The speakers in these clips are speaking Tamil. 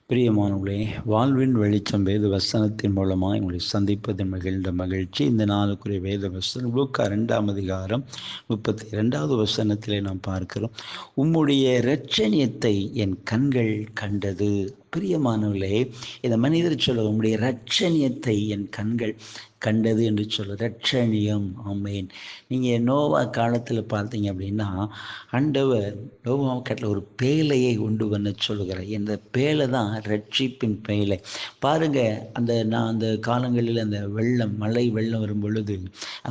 பிரியமானவர்களே, வாழ்வின் வெளிச்சம் வேத வசனத்தின் மூலமாய் உங்களை சந்திப்பதில் மகிழ்ந்த மகிழ்ச்சி. இந்த நாளுக்குரிய வேத வசனம் லூக்கா 2ஆம் அதிகாரம் 32வது வசனத்திலே நாம் பார்க்கிறோம். உம்முடைய இரட்சணியத்தை என் கண்கள் கண்டது. பிரியமானவர்களே, இந்த மனிதர் சொல்ல உம்முடைய இரட்சணியத்தை என் கண்கள் கண்டது என்று சொல்ல இரட்சணியம். ஆமேன். நீங்கள் நோவா காலத்தில் பார்த்தீங்க அப்படின்னா, ஆண்டவர் நோவா காலத்தில் ஒரு பேழையை உண்டு பண்ண சொல்கிறார். இந்த பேழை தான் ரட்சிப்பின் பேழை. பாருங்க, அந்த காலங்களில் அந்த வெள்ளம், மழை வெள்ளம் வரும் பொழுது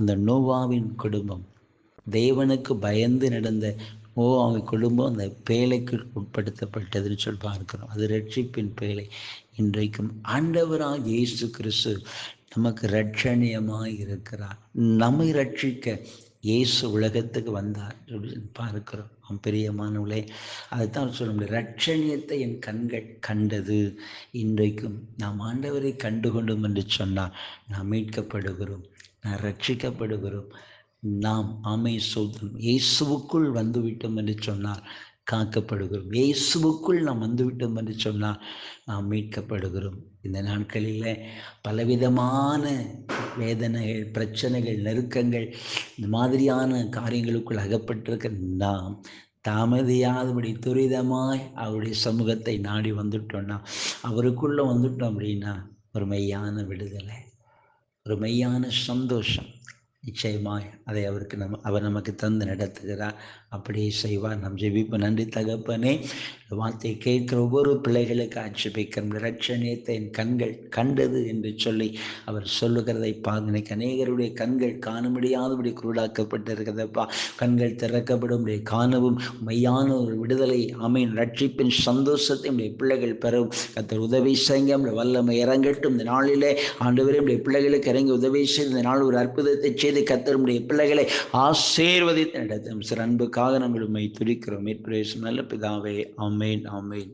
அந்த நோவாவின் குடும்பம் தேவனுக்கு பயந்து நடந்த நோவாவின் குடும்பம் அந்த பேழைக்கு உட்படுத்தப்பட்டதுன்னு சொல்லி பார்க்கிறோம். அது ரட்சிப்பின் பேழை. இன்றைக்கும் ஆண்டவராக இயேசு கிறிஸ்து நமக்கு இரட்சணியமாய் இருக்கிறார். நம்மை ரட்சிக்க இயேசு உலகத்துக்கு வந்தார் பார்க்கிறோம். பிரியமானவர்களே, அதைத்தான் சொல்ல முடியும். இரட்சணியத்தை என் கண்கள் கண்டது. இன்றைக்கும் நாம் ஆண்டவரை கண்டுகொண்டோம் என்று சொன்னால் நாம் மீட்கப்படுகிறோம், நாம் ரட்சிக்கப்படுகிறோம். நாம் சோதரம் இயேசுவுக்குள் வந்துவிட்டோம் என்று சொன்னால் காக்கப்படுகிறோம். இயேசுவுக்குள் நாம் வந்துவிட்டோம் என்று சொன்னால் நாம் மீட்கப்படுகிறோம். இந்த நாட்களில் பலவிதமான வேதனைகள், பிரச்சனைகள், நெருக்கங்கள், இந்த மாதிரியான காரியங்களுக்குள் அகப்பட்டிருக்க நாம் தாமதியாதபடி துரிதமாய் அவருடைய சமூகத்தை நாடி வந்துட்டோம்னா, அவருக்குள்ளே வந்துட்டோம் அப்படின்னா ஒரு மெய்யான விடுதலை, ஒரு மெய்யான சந்தோஷம். நிச்சயமாய் அதை அவர் நமக்கு தந்து நடத்துகிறார். அப்படியே செய்வார். நாம் ஜெபிப்போம். நன்றி தகப்பனே, வார்த்தையை கேட்கிற ஒவ்வொரு பிள்ளைகளுக்கு ஆட்சேபிக்கிற இரட்சணியத்தை என் கண்கள் கண்டது என்று சொல்லி அவர் சொல்லுகிறதை பார்க்க அநேகருடைய கண்கள் காண முடியாதபடி குருடாக்கப்பட்டிருக்கிறதப்பா. கண்கள் திறக்கப்படும் காணவும் மையான ஒரு விடுதலை ரட்சிப்பின் சந்தோஷத்தை உடைய பிள்ளைகள் பெறவும் கர்த்தர் உதவி செய்ய வல்லமை இறங்கட்டும். இந்த நாளிலே ஆண்டவரே உடைய பிள்ளைகளுக்கு இறங்கி உதவி செய்து இந்த நாள் ஒரு அற்புதத்தை செய்து கர்த்தருடைய பிள்ளைகளை ஆசீர்வதித்து நடத்தும். சிற அன்புக்காக நம்மளுமை துதிக்கிறோம். நல்ல பிதாவே, ஆமேன், ஆமேன்.